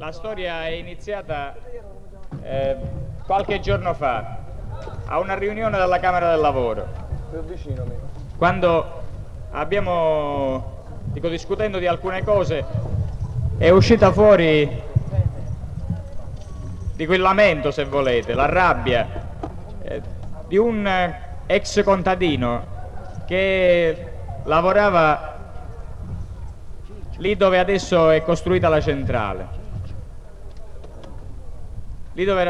La storia è iniziata qualche giorno fa a una riunione della Camera del Lavoro, quando abbiamo, discutendo di alcune cose, è uscita fuori di quel lamento, se volete, la rabbia di un ex contadino che lavorava lì dove adesso è costruita la centrale. Lì dove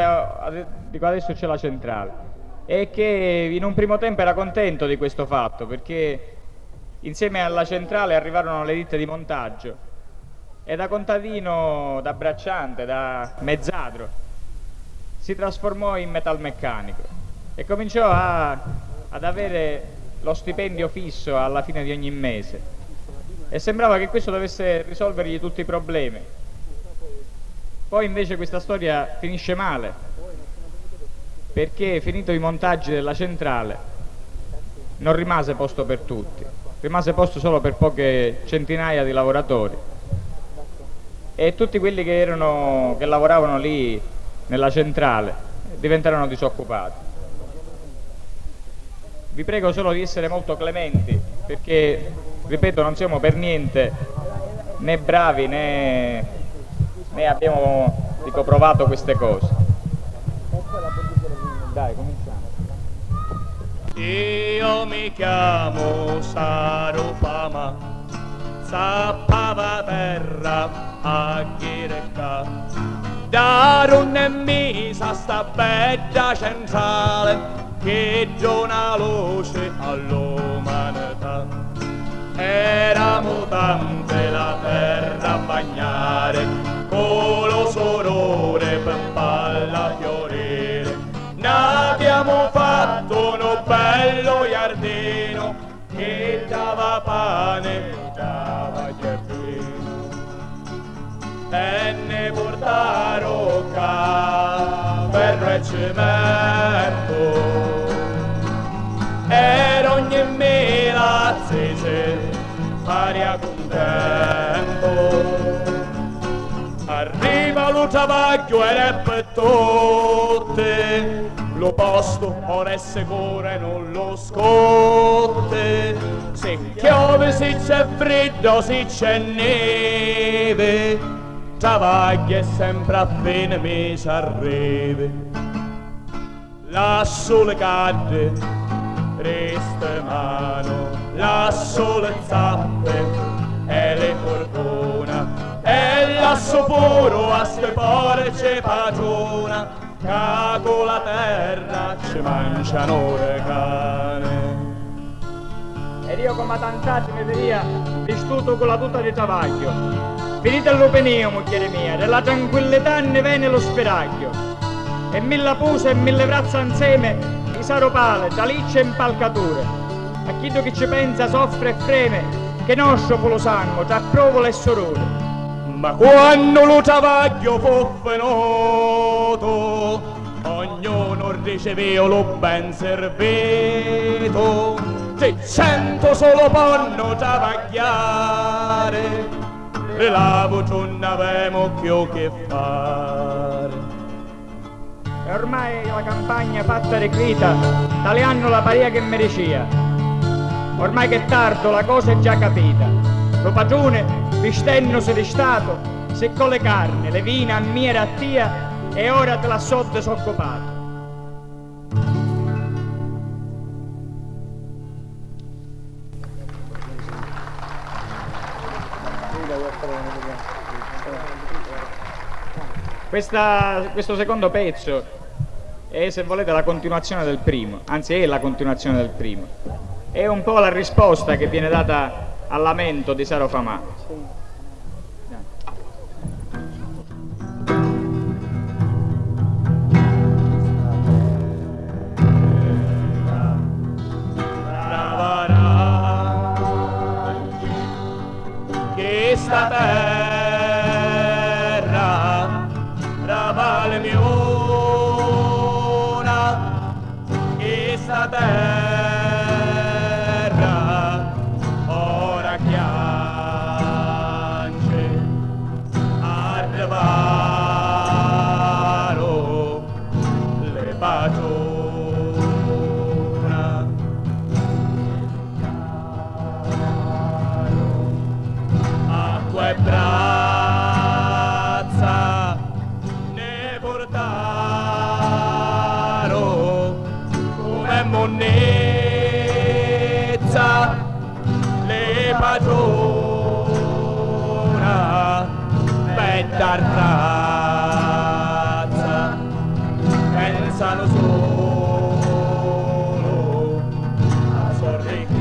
adesso c'è la centrale, e che in un primo tempo era contento di questo fatto, perché insieme alla centrale arrivarono le ditte di montaggio e da contadino, da bracciante, da mezzadro si trasformò in metalmeccanico e cominciò ad avere lo stipendio fisso alla fine di ogni mese, e sembrava che questo dovesse risolvergli tutti i problemi. Poi invece questa storia finisce male, perché finito i montaggi della centrale non rimase posto per tutti, rimase posto solo per poche centinaia di lavoratori, e tutti quelli che lavoravano lì nella centrale diventarono disoccupati. Vi prego solo di essere molto clementi, perché, ripeto, non siamo per niente né bravi né abbiamo provato queste cose. Dai, cominciamo. Io mi chiamo Sarofama, sappava terra a Chirecca, dare un misa sta bella centrale che dona luce all'umanità. Eravamo tante la terra a bagnare, con lo sorore per palla fiorire. N'abbiamo fatto uno bello giardino che dava pane, dava giardino, e ne portarono qua ferro e cemento, ed ogni mela zese aria contento. Arriva lo travaglio e le pettotte, lo posto ora è sicuro e non lo scotte. Se piove, se c'è freddo, se c'è neve, travaglio è sempre a fine mese arriva. Lassù le cadde, resta mano, lassù le zappe e le fortuna, e lassù puro a ste porce pagiona, che con la terra ci mangiano le cane. Ed io come tant'altri mi via vistuto con la tuta di travaglio. Finite l'openio, moglie mia, della tranquillità ne viene lo spiraglio, e mille puse e mille braccia insieme, i saropale, talicce e impalcature. A chi che ci pensa soffre e freme, che nostro con lo sangue, tra provola e sorore. Ma quando lo travaglio fu venuto, ognuno riceveva lo ben servito. 600 solo ponno travagliare, e la voce non avevamo più che fare. E ormai la campagna fatta recrita, tale anno la paria che merecia. Ormai che tardo la cosa è già capita. Lo padrone, vistennosi di stato, se con le carne, le vina a miera a tia, e ora te la so disoccupato. Questo secondo pezzo è, se volete, la continuazione del primo, anzi è la continuazione del primo. È un po' la risposta che viene data al lamento di Sarofama. Che sta terra ravale miona, che sta terra ora chiance arriva e braccia ne portarono come monnezza le padrona per dar razza, pensano solo a sua ricchezza.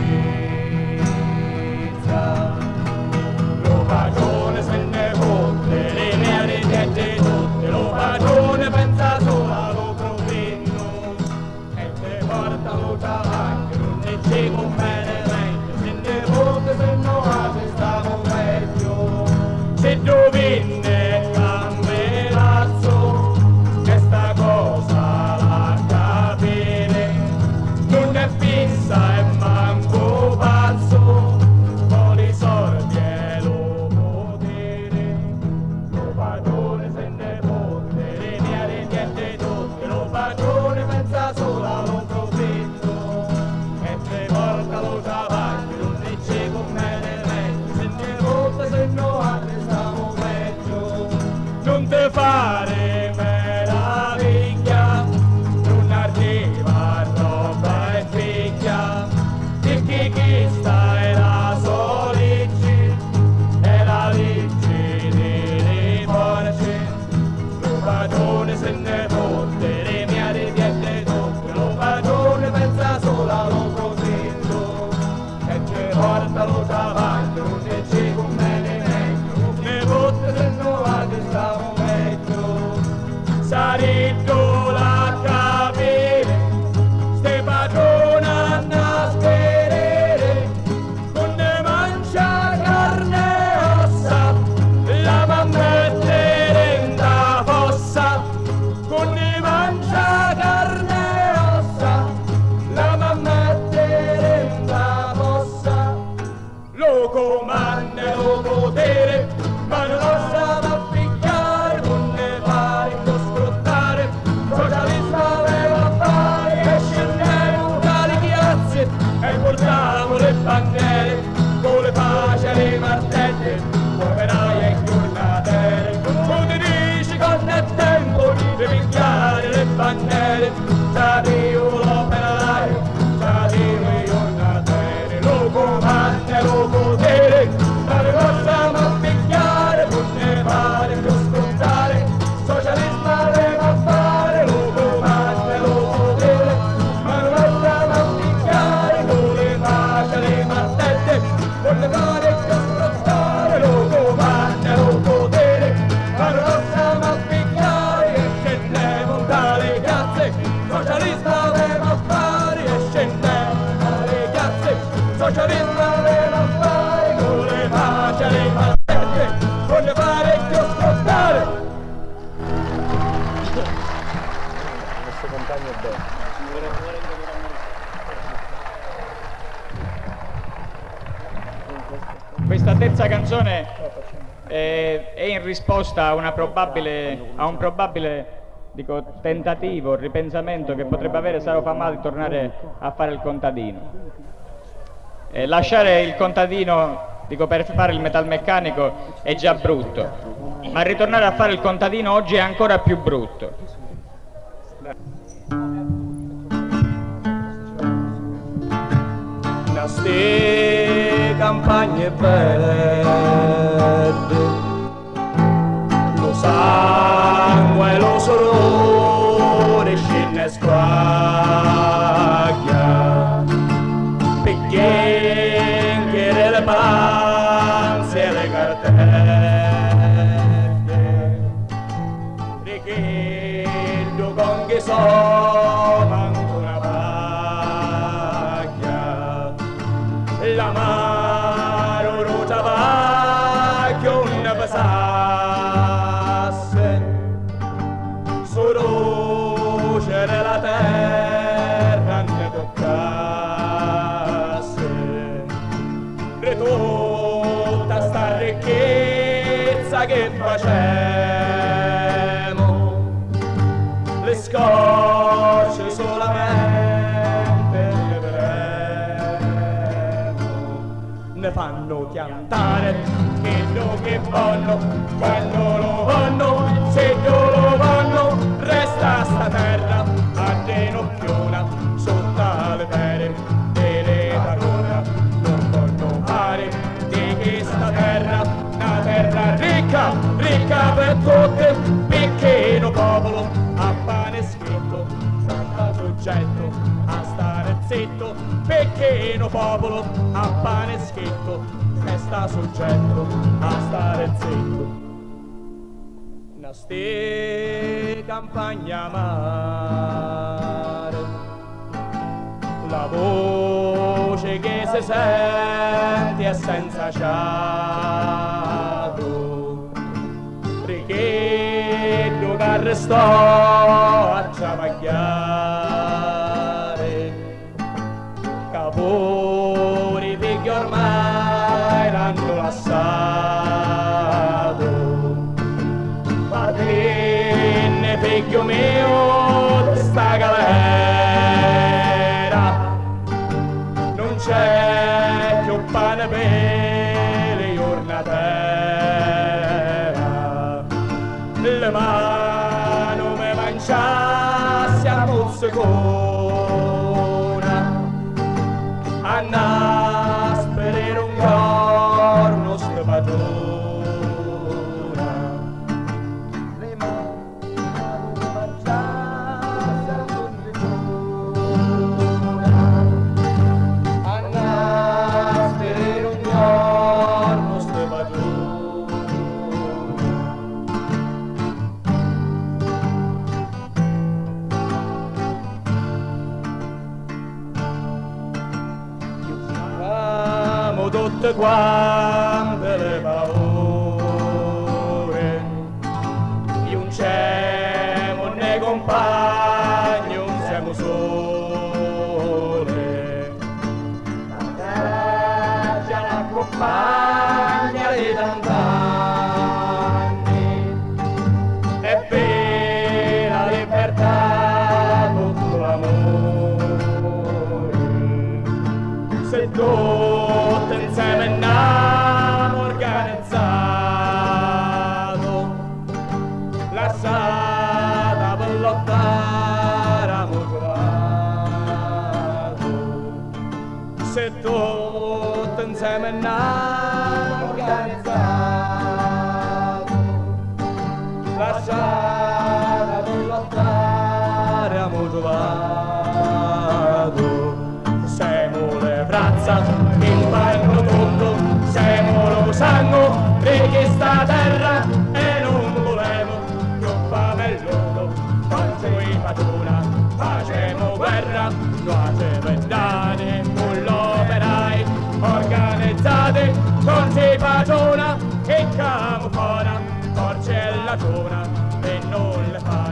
Lo padrone se ne fotte le mie niente tutte, lo padrone pensa solo allo provino e te portano davanti, non ne ci conviene meglio, se ne fotte se no stavo meglio. Se dovenne camperazzo questa cosa la capire, non è fissa e manco pazzo, vuole sordi e lo potere. Lo padrone se ne fotte le mie niente tutte, lo padrone pensa solo allo profitto e te portalo davanti, non ne ci conviene meglio, se ne fotte se no stiamo meglio. Non te fare meraviglia, non arriva roba e figlia, perché questa è la sua legge, è la legge delle forze. Lo padrone se ne fotte le mie richieste tutte, lo padrone pensa solo allo profitto e te portalo davanti, non ne ci conviene meglio, ne fotte se no stiamo meglio. Saritto la capire, ste padrona a nasperere, con ne mangia carne e ossa, la va a mettere in da fossa, con ne mangia carne e ossa, la va a mettere in da fossa. Lo comanda e lo potere, ma non osa va a picchiare, non ne pare più sfruttare, socialista aveva a fare, e scendiamo dalle piazze e portiamo le bandiere, con le pace e le martelle, operai e giornatiere, con ti dici quando è tempo di picchiare le bandiere, Dio l'operaio, Dio i giornatiere, lo comanda e lo potere, ma ne possiamo a picchiare, non ne pare più scontare, socialismo aveva a fare, lo comanda e lo potere, ma non possiamo a picchiare, con le pace e le martelle, non ne pare più scontare, lo comanda e lo potere, ma non possiamo a picchiare, e scendiamo dalle piazze, socialismo aveva a fare, e scendiamo dalle piazze, socialismo aveva a fare, con le pace e le martelle, non ne pare più scontare. Questa terza canzone è in risposta a un probabile tentativo, ripensamento che potrebbe avere Saro Famà di tornare a fare il contadino. Lasciare il contadino, per fare il metalmeccanico è già brutto, ma ritornare a fare il contadino oggi è ancora più brutto. Ste campagne verdi, lo sangue e lo sorore scende e squaglia, picchiere le panze e le cartelle, richido con che so manco una paglia, l'amaro rotavacchio ne passasse, soroce della terra ne toccasse, ridotta sta ricchezza che facemo, le scocce solamente ne vedremo, ne fanno chiantare quello che quando lo vanno, se lo vanno, resta sta terra a denocchiona, sotto le pere delle tagona, non voglio fare di questa terra una terra ricca, ricca per tutte, picchino popolo, a pane scritto, santa soggetto, a stare zitto, picchino popolo, a pane scritto, resta soggetto, a stare zitto. Ste campagna mare, la voce che si sente è senza fiato, richiedo che restò a travagliare, capori figli ormai l'hanno lasciato. Padrine, figlio mio, di sta galera, non c'è più pane per le giornatera. Le mani mi manciassi a mozzicona, a nasperere un giorno sto padrone. Tutte quante le paure, io non siamo né compagni, non siamo sole, la caccia l'accompagna di tant'anni, è vera libertà tutto l'amore, se tutte insieme andiamo organizzato, la strada per lottare a motivato, se tutte insieme andiamo organizzato, la strada per lottare a motivato, siamo le braccia in fanno tutto, siamo lo sangue di questa terra e non volemo più fame e lodo, facciamo i padrona, facciamo guerra, noi vent'anni con l'operai, organizzati con si padrona e camo fuori, forza e la giona e non le fa.